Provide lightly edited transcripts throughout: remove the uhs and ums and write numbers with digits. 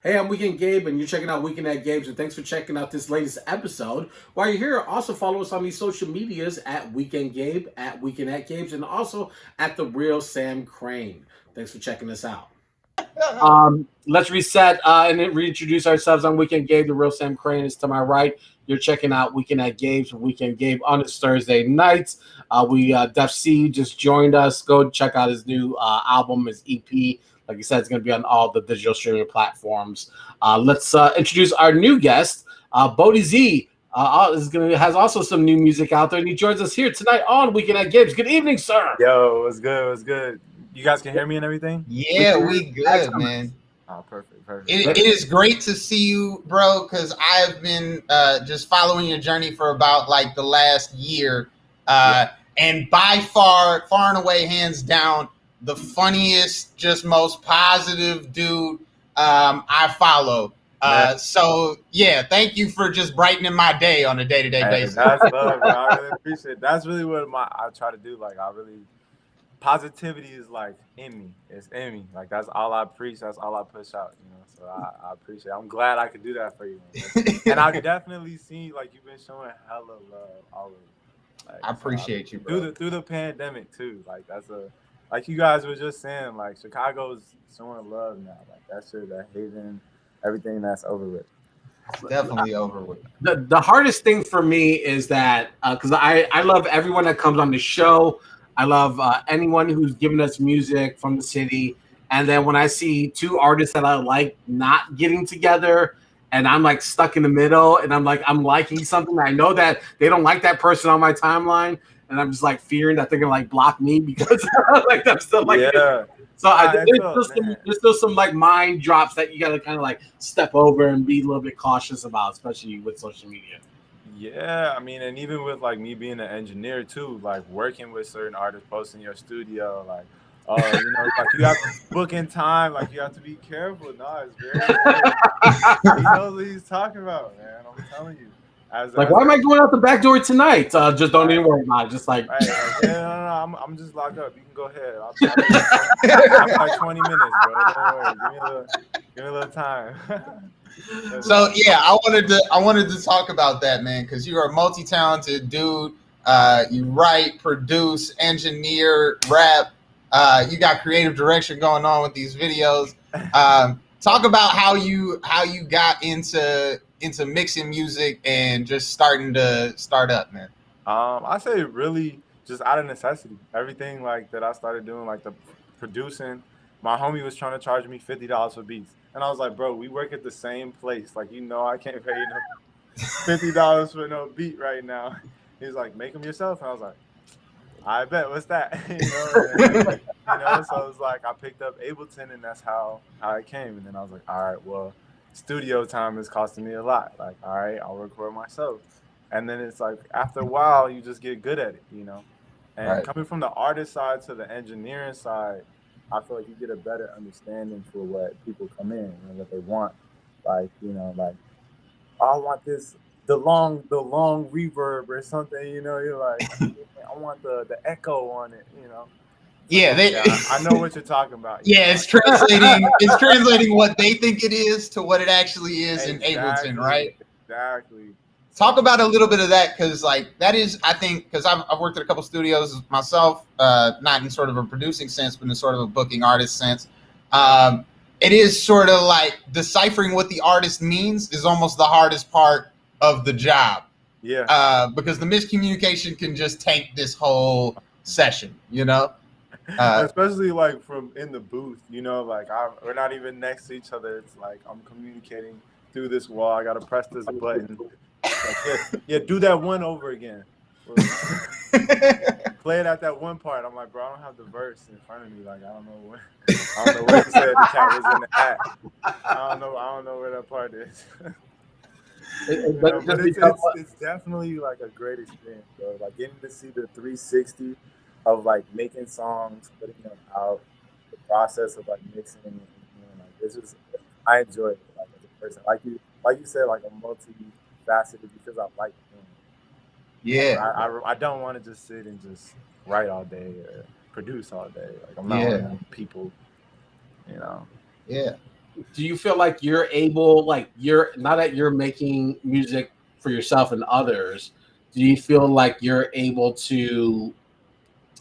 Hey, I'm Weekend Gabe, and you're checking out Weekend at Gabe's, and thanks for checking out this latest episode. While you're here, also follow us on these social medias at Weekend Gabe, at Weekend at Gabe's, and also at The Real Sam Crane. Thanks for checking us out. Let's reset and then reintroduce ourselves. I'm Weekend Gabe. The Real Sam Crane is to my right. You're checking out Weekend at Gabe's and Weekend Gabe on this Thursday nights. Def C just joined us. Go check out his new album, his EP. Like I said, it's going to be on all the digital streaming platforms. Let's introduce our new guest, Bodhi Z. Has also some new music out there, and he joins us here tonight on Weekend at Gabe's. Good evening, sir. Yo, what's good? What's good? You guys can hear me and everything? Yeah, we good, man. Oh, perfect. It is great to see you, bro, because I've been just following your journey for about like the last year. And by far and away, hands down, the funniest, just most positive dude I follow. So yeah, thank you for just brightening my day on a day-to-day basis. That's love, bro. I really appreciate it. That's really what I try to do. Like, positivity is like in me. It's in me. Like, that's all I preach. That's all I push out, you know. So I appreciate it. I'm glad I could do that for you, man. And I've definitely seen, like, you've been showing hella love always. Like, I appreciate you, bro. Through the pandemic too. Like, like you guys were just saying, like, Chicago's showing love now. Like, that shit, that hating, everything that's over with. Definitely over with. The hardest thing for me is that because I love everyone that comes on the show. I love anyone who's giving us music from the city. And then when I see two artists that I like not getting together, and I'm like stuck in the middle, and I'm liking something, I know that they don't like that person on my timeline, and I'm just like fearing that they're gonna like block me because like I'm still like So there's still some like mind drops that you gotta kind of like step over and be a little bit cautious about, especially with social media. Yeah, I mean, and even with like me being an engineer too, like working with certain artists, posting your studio, like, you know, like you have to book in time, like you have to be careful. No, it's very important. He knows what he's talking about, man. I'm telling you. Why am I going out the back door tonight? Just don't even worry about it. Just like, no, I'm just locked up. You can go ahead. I'm like 20 minutes, bro. Don't worry. Give me a little time. So yeah, I wanted to talk about that, man, because you are a multi-talented dude. You write, produce, engineer, rap. You got creative direction going on with these videos. Talk about how you got into mixing music and just starting to start up, man. I say really just out of necessity. Everything like that I started doing, like the producing. My homie was trying to charge me $50 for beats. And I was like, bro, we work at the same place. Like, you know, I can't pay you $50 for no beat right now. He was like, make them yourself. And I was like, I bet. What's that? You know, so it was like I picked up Ableton, and that's how it came. And then I was like, all right, well, studio time is costing me a lot. Like, all right, I'll record myself. And then it's like after a while, you just get good at it, you know. And coming from the artist side to the engineering side, I feel like you get a better understanding for what people come in and what they want. Like, you know, like, I want the long reverb or something, you know. You're like, I want the echo on it, you know. Yeah, I know what you're talking about. Yeah, it's translating what they think it is to what it actually is in Ableton, right? Exactly. Talk about a little bit of that, because like that is, I think, because I've worked at a couple studios myself, not in sort of a producing sense, but in sort of a booking artist sense. It is sort of like deciphering what the artist means is almost the hardest part of the job. Yeah. Because the miscommunication can just tank this whole session, you know. Especially like from in the booth, you know, like we're not even next to each other. It's like I'm communicating through this wall. I gotta press this button. Like, yeah, do that one over again. Play it at that one part. I'm like, bro, I don't have the verse in front of me. Like, I don't know where he said the cat was in the hat. I don't know where that part is. But it's definitely like a great experience, bro. Like getting to see the 360 of like making songs, putting them out, the process of like mixing, and like it's just, I enjoy it like as a person. Like you said, like a multi-faceted, because I like doing it. Yeah. I don't want to just sit and just write all day or produce all day. Like I'm not one of them people, you know. Yeah. do you feel like you're able, like you're now that you're making music for yourself and others, do you feel like you're able to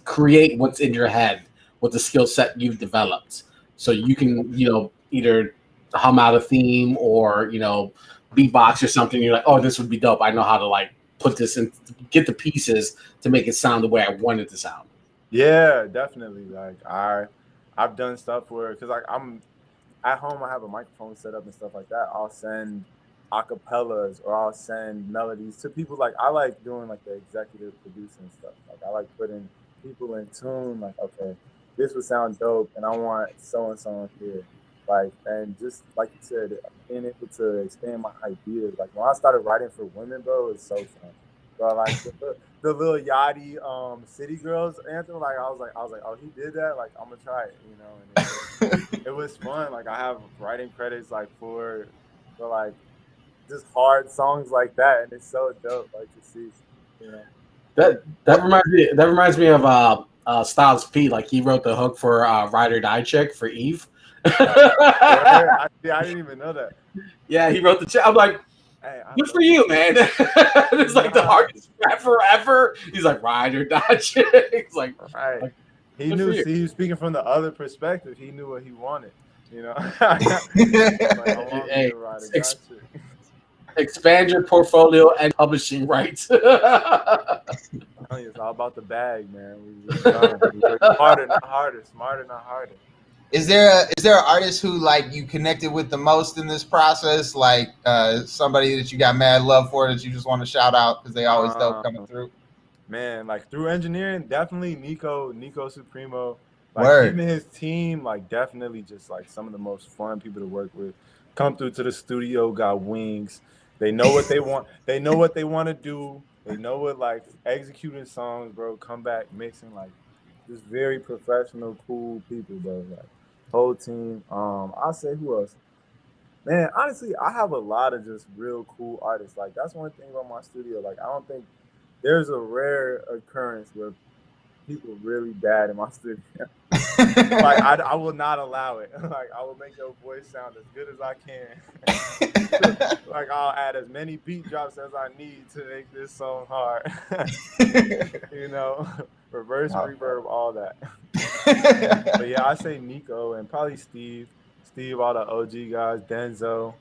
create what's in your head with the skill set you've developed? So you can, either hum out a theme or, beatbox or something. You're like, oh, this would be dope. I know how to like put this in, get the pieces to make it sound the way I want it to sound. Yeah, definitely. Like I've done stuff where, because like I'm at home, I have a microphone set up and stuff like that. I'll send acapellas or I'll send melodies to people. Like I like doing like the executive producing stuff. Like I like putting people in tune. Like, okay, this would sound dope, and I want so and so here. Like, and just like you said, being able to expand my ideas. Like when I started writing for women, bro, it's so fun. Bro, like the Lil Yachty City Girls anthem, like I was like, oh, he did that. Like I'm gonna try it, And it was fun. Like I have writing credits like for like just hard songs like that, and it's so dope. Like to see, That reminds me of Styles P. Like he wrote the hook for Ride or Die Chick for Eve. I didn't even know that. Yeah, he wrote the chick. I'm like, hey, good for you, man. It's like the hardest rapper ever. He's like, Ride or Die Chick. He's like, right. He knew. See, he was speaking from the other perspective. He knew what he wanted. Hey, expand your portfolio and publishing rights. It's all about the bag, man. We work harder, not harder. Smarter, not harder. Is there an artist who like you connected with the most in this process? Like somebody that you got mad love for that you just want to shout out because they always dope coming through? Man, like through engineering, definitely Nico Supremo. Like Word. him and his team, like definitely just like some of the most fun people to work with. Come through to the studio, got wings. They know what they want. They know what they want to do. They know what like executing songs, bro. Come back, mixing, like just very professional, cool people, bro. Like whole team. I'll say who else. Man, honestly, I have a lot of just real cool artists. Like that's one thing about my studio. Like I don't think there's a rare occurrence where people really bad in my studio. Like I will not allow it. Like I will make your voice sound as good as I can. Like I'll add as many beat drops as I need to make this song hard. Reverse reverb, all that. But yeah, I say Nico and probably Steve, all the OG guys, Denzo,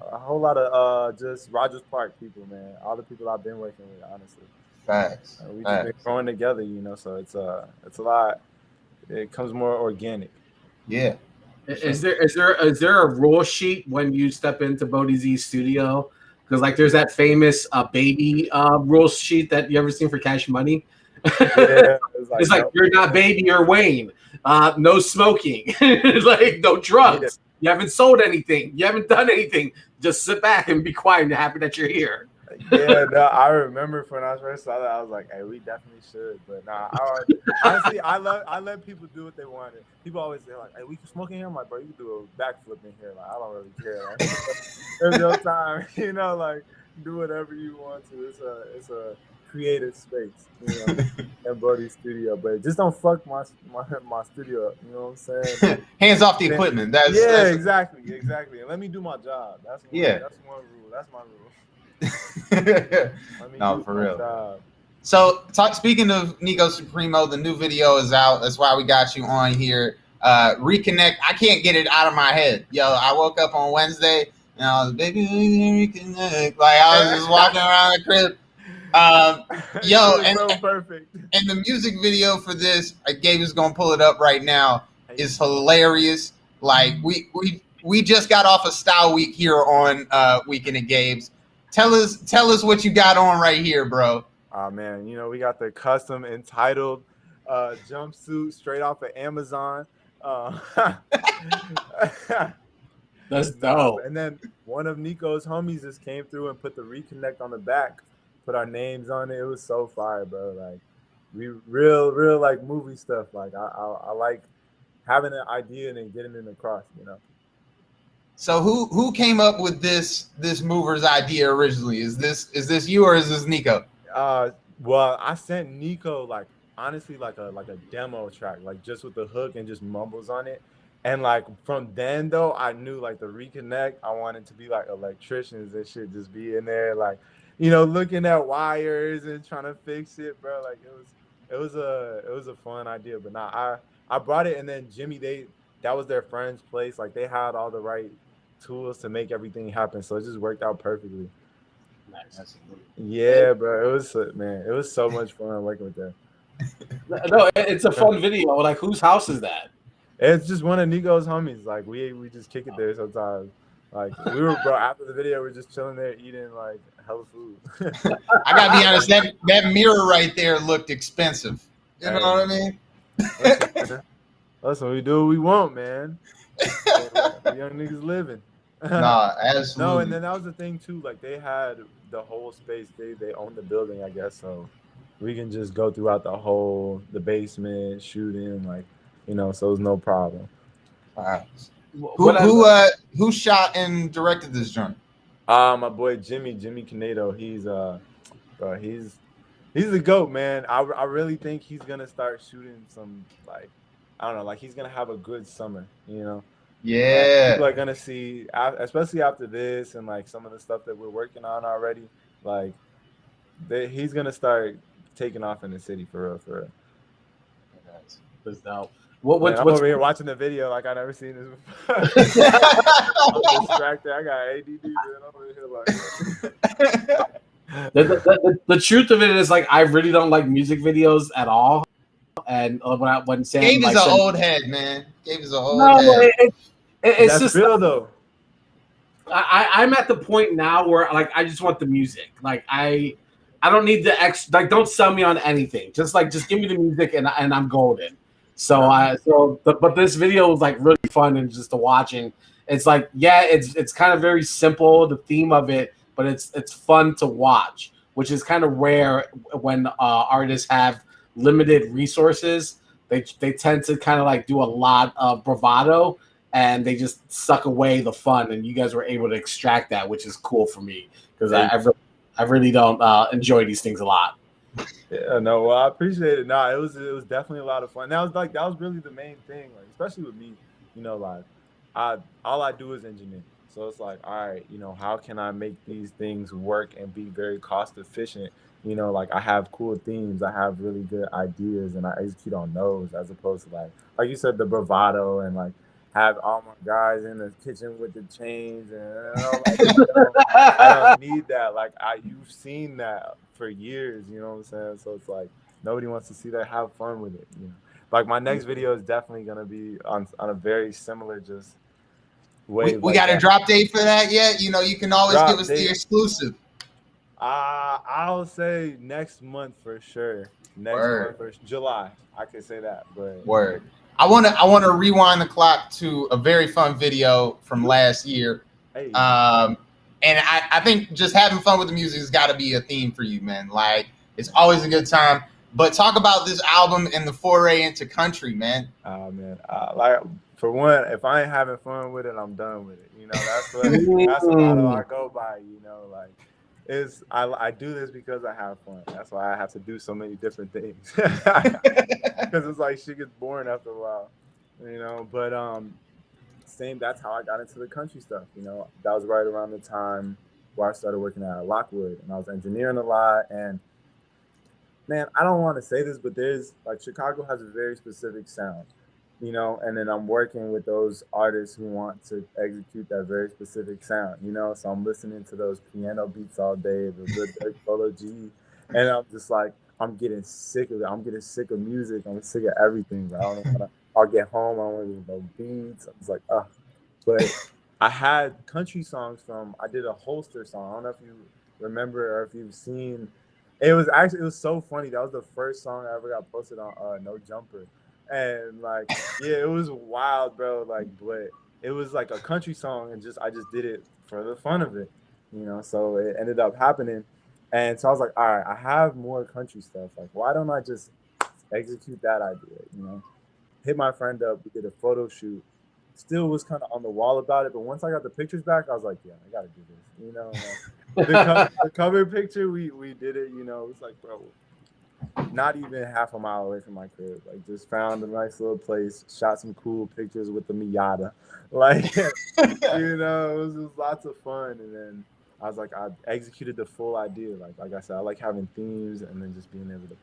a whole lot of just Rogers Park people, man. All the people I've been working with, honestly. Facts. We just been growing together, so it's a lot. It comes more organic. Yeah. Is there a rule sheet when you step into Bodhi Z studio? Because like there's that famous baby rule sheet that you ever seen for Cash Money. Yeah, it's like you're not Baby or Wayne. No smoking. Like no drugs. Yeah. You haven't sold anything. You haven't done anything. Just sit back and be quiet and happy that you're here. Yeah, no, I remember when I first saw that, I was like, "Hey, we definitely should." But nah, honestly, I let people do what they wanted. People always say like, "Hey, we can smoke in here." I'm like, "Bro, you can do a backflip in here." Like, I don't really care. Like, there's no time, like do whatever you want to. It's a creative space, in Bodhi's studio. But just don't fuck my studio up. You know what I'm saying? Hands off the equipment. That's exactly. And let me do my job. That's one rule. That's my rule. No, for real. So, speaking of Nico Supremo, the new video is out. That's why we got you on here. Reconnect. I can't get it out of my head. Yo, I woke up on Wednesday and I was, baby, reconnect. Like I was just walking around the crib. So perfect. And the music video for this, Gabe is gonna pull it up right now, is hilarious. Like we just got off a style week here on Weekend at Gabe's. Tell us what you got on right here, bro. Oh man, we got the custom entitled jumpsuit straight off of Amazon. That's dope. And then one of Nico's homies just came through and put the reconnect on the back, put our names on it. It was so fire, bro. Like we real like movie stuff. Like I like having an idea and then getting it across, So who came up with this mover's idea originally? Is this you or is this Nico? Well, I sent Nico like honestly like a demo track, like just with the hook and just mumbles on it. And like from then though, I knew like the reconnect, I wanted to be like electricians and shit, just be in there like, looking at wires and trying to fix it, bro. Like it was a fun idea. But nah, I brought it, and then Jimmy, that was their friend's place. Like they had all the right tools to make everything happen, so it just worked out perfectly. Nice. Yeah, bro. It was so much fun working with them. No, it's a fun video. Like, whose house is that? It's just one of Nico's homies. Like we just kick it there sometimes. Like we were, bro. After the video, we're just chilling there eating like hella food. I gotta be honest, that mirror right there looked expensive. You know what I mean? Listen, we do what we want, man. The young niggas living. Nah, absolutely. No, and then that was the thing too. Like they had the whole space. They owned the building, I guess. So we can just go throughout the basement, shooting, like, so it was no problem. Wow. Who shot and directed this joint? My boy Jimmy Canedo. He's the GOAT, man. I really think he's gonna start shooting some, like, I don't know, like he's gonna have a good summer, Yeah. Like, people are gonna see, especially after this and like some of the stuff that we're working on already. Like, he's gonna start taking off in the city for real. That's dope. I'm over here watching the video like I never seen this before. I'm distracted. I got ADD, man. I'm over here like. The truth of it is, like, I really don't like music videos at all. And when Sam, Gabe is like, an old head, man. Gabe is an old head. It's That's just real though. I'm at the point now where, like, I just want the music. Like, I don't need the like, don't sell me on anything. Just give me the music and I'm golden. But this video was like really fun and just to watching. It's like, yeah, it's kind of very simple, the theme of it, but it's fun to watch, which is kind of rare when artists have limited resources. They tend to kind of like do a lot of bravado and they just suck away the fun. And you guys were able to extract that, which is cool for me because I really don't enjoy these things a lot. Yeah, no, well, I appreciate it. No, it was definitely a lot of fun. That was really the main thing, like, especially with me, like all I do is engineer. So it's like, all right, how can I make these things work and be very cost efficient? Like I have cool themes, I have really good ideas, and I execute on those as opposed to like you said, the bravado and like have all my guys in the kitchen with the chains and I don't need that. Like you've seen that for years, you know what I'm saying? So it's like nobody wants to see that. Have fun with it, Like my next video is definitely gonna be on a very similar just way. We got a drop date for that yet? You can always give us the exclusive. I'll say next month for sure. Month for July. I could say that, but word. I wanna rewind the clock to a very fun video from last year. Hey. And I think just having fun with the music has got to be a theme for you, man. Like, it's always a good time. But talk about this album and the foray into country, man. Man, like, for one, if I ain't having fun with it, I'm done with it. That's the motto I go by. Like, I do this because I have fun. That's why I have to do so many different things. Because it's like shit gets boring after a while, But that's how I got into the country stuff. That was right around the time where I started working at Lockwood, and I was engineering a lot. And man, I don't want to say this, but there's like Chicago has a very specific sound, and then I'm working with those artists who want to execute that very specific sound, So I'm listening to those piano beats all day, the good Dirk Polo G, and I'm just like, I'm getting sick of it. I'm getting sick of music. I'm sick of everything. But I don't know. I'll get home, I don't know beats. I was like, But I had country songs I did a Holster song. I don't know if you remember or if you've seen. It was so funny. That was the first song I ever got posted on No Jumper. And like, yeah, it was wild, bro. Like, but it was like a country song and I just did it for the fun of it, so it ended up happening. And so I was like, all right, I have more country stuff. Like, why don't I just execute that idea, Hit my friend up. We did a photo shoot. Still was kind of on the wall about it, but once I got the pictures back, I was like, yeah, I got to do this. The cover picture, we did it. It's like, bro, not even half a mile away from my crib. Like, just found a nice little place, shot some cool pictures with the Miata. Like, you know, it was just lots of fun. And then I was like, I executed the full idea. Like I said, I like having themes and then just being able to,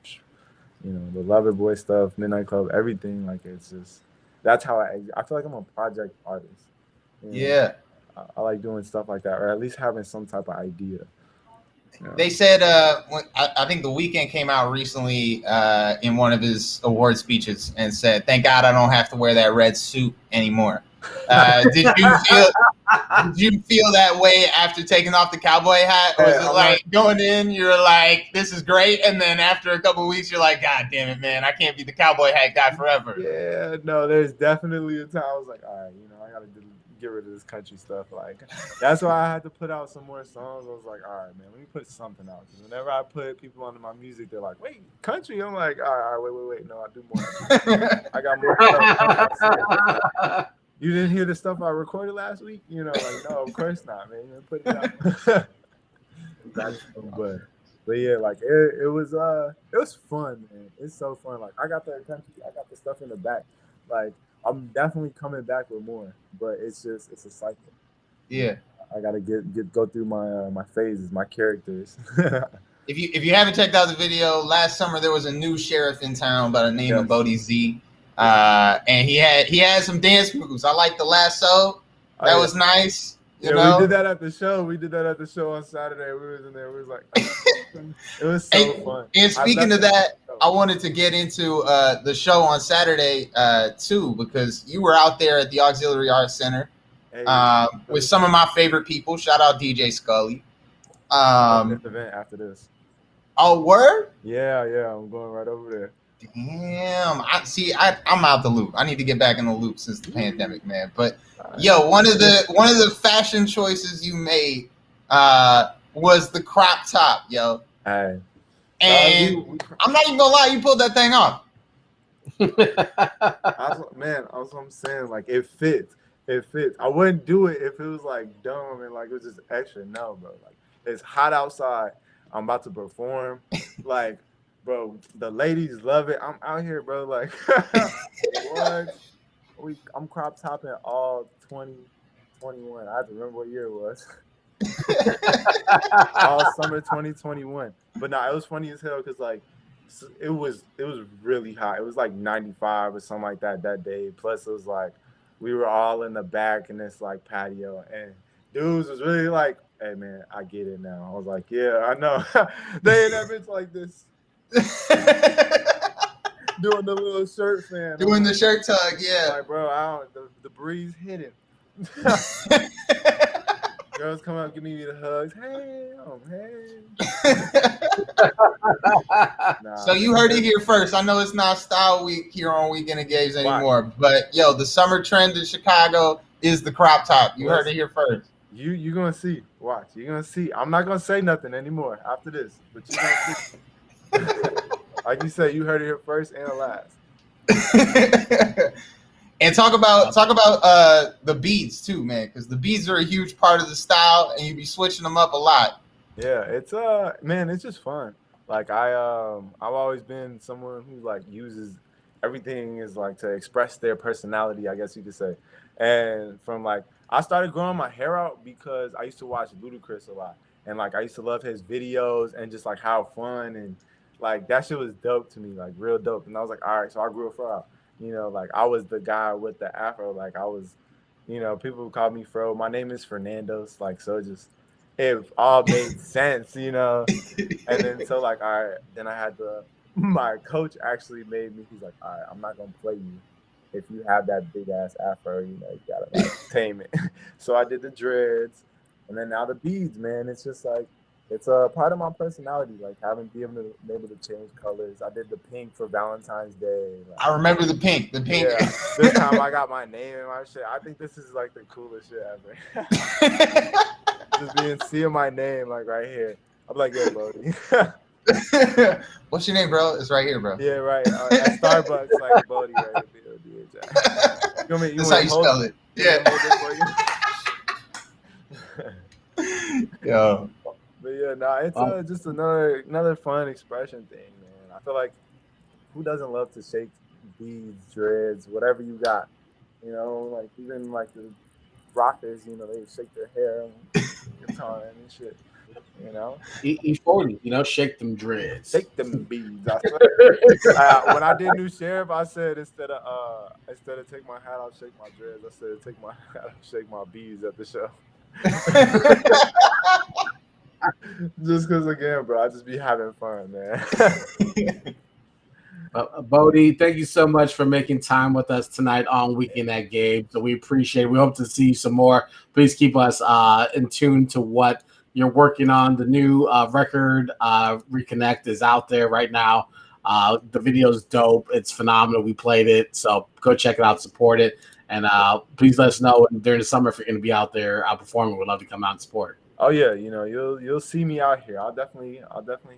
you know, the Lover Boy stuff, Midnight Club, everything. Like, it's just, that's how I feel like I'm a project artist. You know? Yeah. I like doing stuff like that, or at least having some type of idea. Yeah. They said, I think The Weeknd came out recently in one of his award speeches and said, "Thank God I don't have to wear that red suit anymore." Did you feel that way after taking off the cowboy hat? Was it like going in, you're like, "This is great," and then after a couple of weeks, you're like, "God damn it, man, I can't be the cowboy hat guy forever." Yeah, no, there's definitely a time I was like, all right, you know, I gotta get rid of this country stuff. Like, that's why I had to put out some more songs. I was like, all right, man, let me put something out. Because whenever I put people onto my music, they're like, wait, country? I'm like, all right, wait. No, I do more. I got more stuff. You didn't hear the stuff I recorded last week? You know, like, no, of course not, man. You put it out. But yeah, like it was fun, man. It's so fun. Like, I got the country, I got the stuff in the back. Like, I'm definitely coming back with more, but it's a cycle. Yeah, I gotta go through my phases, my characters. If you haven't checked out the video, last summer there was a new sheriff in town by the name of Bodhi Z, and he had some dance moves. I like the lasso. That was nice. You know? We did that at the show. On Saturday. We was in there. We was like, it was so fun. And speaking of that, I wanted to get into the show on Saturday too, because you were out there at the Auxiliary Arts Center with some of my favorite people. Shout out DJ Scully. This event after this. Oh, word? Yeah. I'm going right over there. Damn. I'm out the loop. I need to get back in the loop since the pandemic, man. But yo, one of the fashion choices you made was the crop top, yo. Hey. And I'm not even gonna lie, you pulled that thing off. That's what I'm saying. Like, it fits. I wouldn't do it if it was like dumb and like it was just extra. No, bro. Like, it's hot outside. I'm about to perform. Like, bro, the ladies love it. I'm out here, bro. Like, what? I'm crop topping all 2021. I have to remember what year it was. All summer 2021. But nah, it was funny as hell because like it was really hot. It was like 95 or something like that day. Plus it was like we were all in the back in this like patio, and dudes was really like, "Hey man, I get it now." I was like, "Yeah, I know." They ain't never been like this. Doing the little shirt fan. Doing the shirt tug, yeah. Like, bro, the breeze hit it. Girls come up, give me the hugs. Hey. So you heard it here first. I know it's not Style Week here on Weekend of Games anymore, but yo, the summer trend in Chicago is the crop top. You heard it here first. You're gonna see. Watch. You're gonna see. I'm not gonna say nothing anymore after this, but you're gonna see. Like you said, you heard it here first and last. And talk about the beads too, man, because the beads are a huge part of the style, and you be switching them up a lot. Yeah, it's man, it's just fun. Like I've always been someone who like uses everything is like to express their personality, I guess you could say. And from like I started growing my hair out because I used to watch Ludacris a lot, and like I used to love his videos and just like how fun and like that shit was dope to me, like real dope. And I was like, all right, so I grew a fro out. You know, like I was the guy with the afro. Like I was, you know, people would call me Fro. My name is Fernando's. Like, so it all made sense, you know. And then so like, all right, then I had my coach actually made me. He's like, all right, I'm not gonna play you if you have that big ass afro. You know, you gotta like tame it. So I did the dreads, and then now the beads, man. It's just like. It's a part of my personality, like having been able to change colors. I did the pink for Valentine's Day. Like, I remember the pink. Yeah, this time I got my name and my shit. I think this is like the coolest shit ever. Just seeing my name like right here. I'm like, yeah, Bodhi. What's your name, bro? It's right here, bro. Yeah, right. At Starbucks, like Bodhi, right? That's how you spell it. Yeah. Yo. But yeah, it's just another fun expression thing, man. I feel like who doesn't love to shake beads, dreads, whatever you got? You know, like even like the rockers, you know, they shake their hair and guitar and shit. You know, E40, you know, shake them dreads. shake them beads. I swear. When I did New Sheriff, I said instead of take my hat off, shake my dreads, I said take my hat off, shake my beads at the show. Just because, again, bro, I just be having fun, man. Bodhi, thank you so much for making time with us tonight on Weekend at Gabe. So we appreciate it. We hope to see you some more. Please keep us in tune to what you're working on. The new record, Reconnect, is out there right now. The video is dope. It's phenomenal. We played it. So go check it out, support it. And please let us know during the summer if you're going to be out there performing. We'd love to come out and support. Oh yeah, you know, you'll see me out here. I'll definitely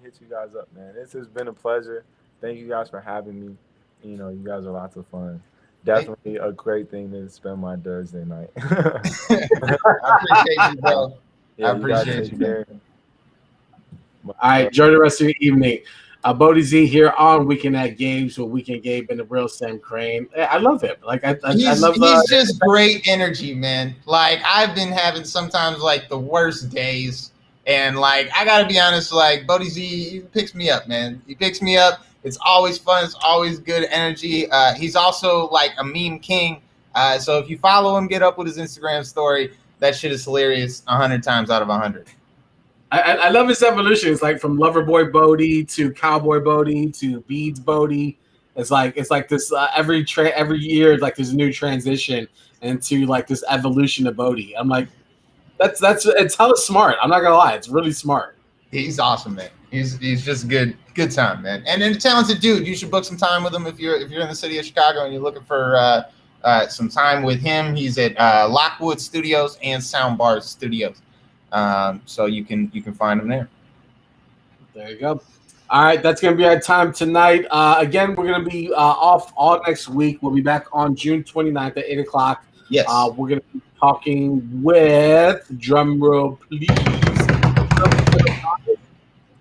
hit you guys up, man. This has been a pleasure. Thank you guys for having me. You know, you guys are lots of fun. Definitely a great thing to spend my Thursday night. I appreciate you, bro. Yeah, I appreciate you, man. All right, enjoy the rest of your evening. Bodhi Z here on Weekend at Gabe's with Weekend Gabe and the real Sam Crane. I love him. Like I love. He's just great energy, man. Like I've been having sometimes like the worst days, and like I gotta be honest, like Bodhi Z, he picks me up, man. He picks me up. It's always fun. It's always good energy. He's also like a meme king. So if you follow him, get up with his Instagram story. That shit is hilarious 100 times out of 100. I love his evolution. It's like from Loverboy Bodhi to Cowboy Bodhi to Beads Bodhi. It's like this every year, like there's a new transition into like this evolution of Bodhi. I'm like, it's hella smart. I'm not gonna lie, it's really smart. He's awesome, man. He's just good time, man. And a talented dude. You should book some time with him if you're in the city of Chicago and you're looking for some time with him. He's at Lockwood Studios and Soundbar Studios. So you can find him there. There you go. All right, that's going to be our time tonight. Again, we're going to be off all next week. We'll be back on June 29th at 8 o'clock. Yes. We're going to be talking with, drum roll, please.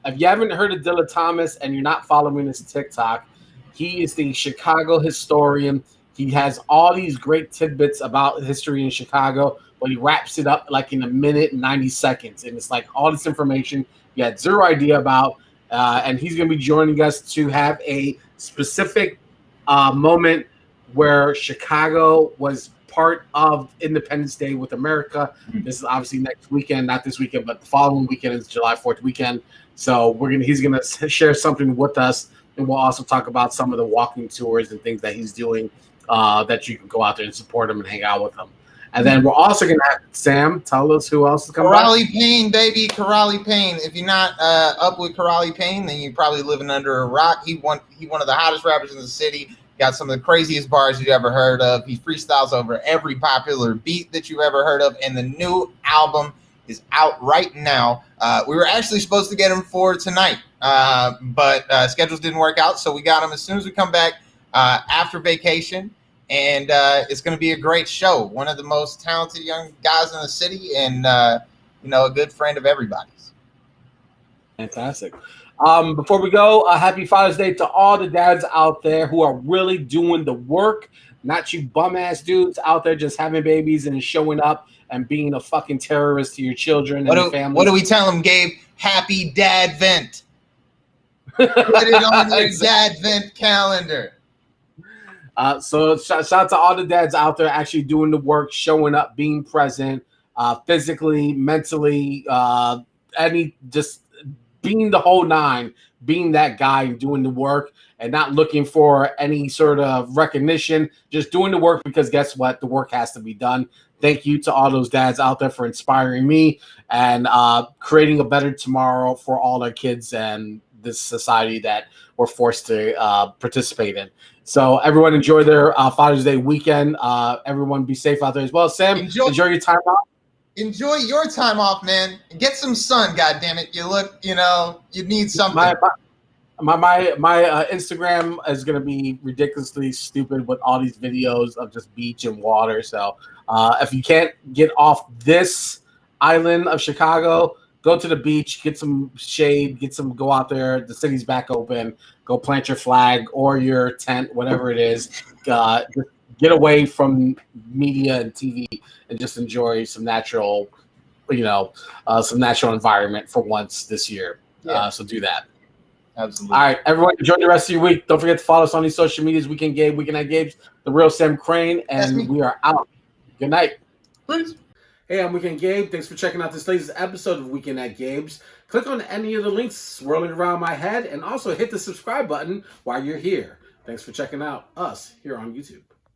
If you haven't heard of Dilla Thomas and you're not following his TikTok, he is the Chicago historian. He has all these great tidbits about history in Chicago, but he wraps it up like in a minute and 90 seconds. And it's like all this information you had zero idea about. And he's going to be joining us to have a specific moment where Chicago was part of Independence Day with America. This is obviously next weekend, not this weekend, but the following weekend is July 4th weekend. So he's going to share something with us. And we'll also talk about some of the walking tours and things that he's doing that you can go out there and support him and hang out with him. And then we're also going to have Sam tell us who else is coming. Karali Payne, baby. Karali Payne. If you're not up with Karali Payne, then you're probably living under a rock. He one of the hottest rappers in the city. Got some of the craziest bars you've ever heard of. He freestyles over every popular beat that you've ever heard of. And the new album is out right now. We were actually supposed to get him for tonight, but schedules didn't work out. So we got him as soon as we come back after vacation. And it's going to be a great show. One of the most talented young guys in the city, and a good friend of everybody's. Fantastic. Before we go, happy Father's Day to all the dads out there who are really doing the work, not you bum ass dudes out there just having babies and showing up and being a fucking terrorist to your children and your family. What do we tell them, Gabe? Happy Dad Vent. Put it on your Dad Vent calendar. So shout out to all the dads out there actually doing the work, showing up, being present, physically, mentally, just being the whole nine, being that guy and doing the work and not looking for any sort of recognition, just doing the work because guess what? The work has to be done. Thank you to all those dads out there for inspiring me and creating a better tomorrow for all our kids and this society that we're forced to participate in. So everyone enjoy their Father's Day weekend. Everyone be safe out there as well. Sam, enjoy your time off. Enjoy your time off, man. Get some sun, goddammit. You look, you need something. My Instagram is going to be ridiculously stupid with all these videos of just beach and water. So if you can't get off this island of Chicago, go to the beach, get some shade, go out there. The city's back open. Go plant your flag or your tent, whatever it is. Just get away from media and TV and just enjoy some natural, some natural environment for once this year. Yeah. So do that. Absolutely. All right, everyone, enjoy the rest of your week. Don't forget to follow us on these social medias. Weekend Gabe, Weekend at Gabe's, The Real Sam Crane, and we are out. Good night. Peace. Hey, I'm Weekend Gabe. Thanks for checking out this latest episode of Weekend at Gabe's. Click on any of the links swirling around my head, and also hit the subscribe button while you're here. Thanks for checking out us here on YouTube.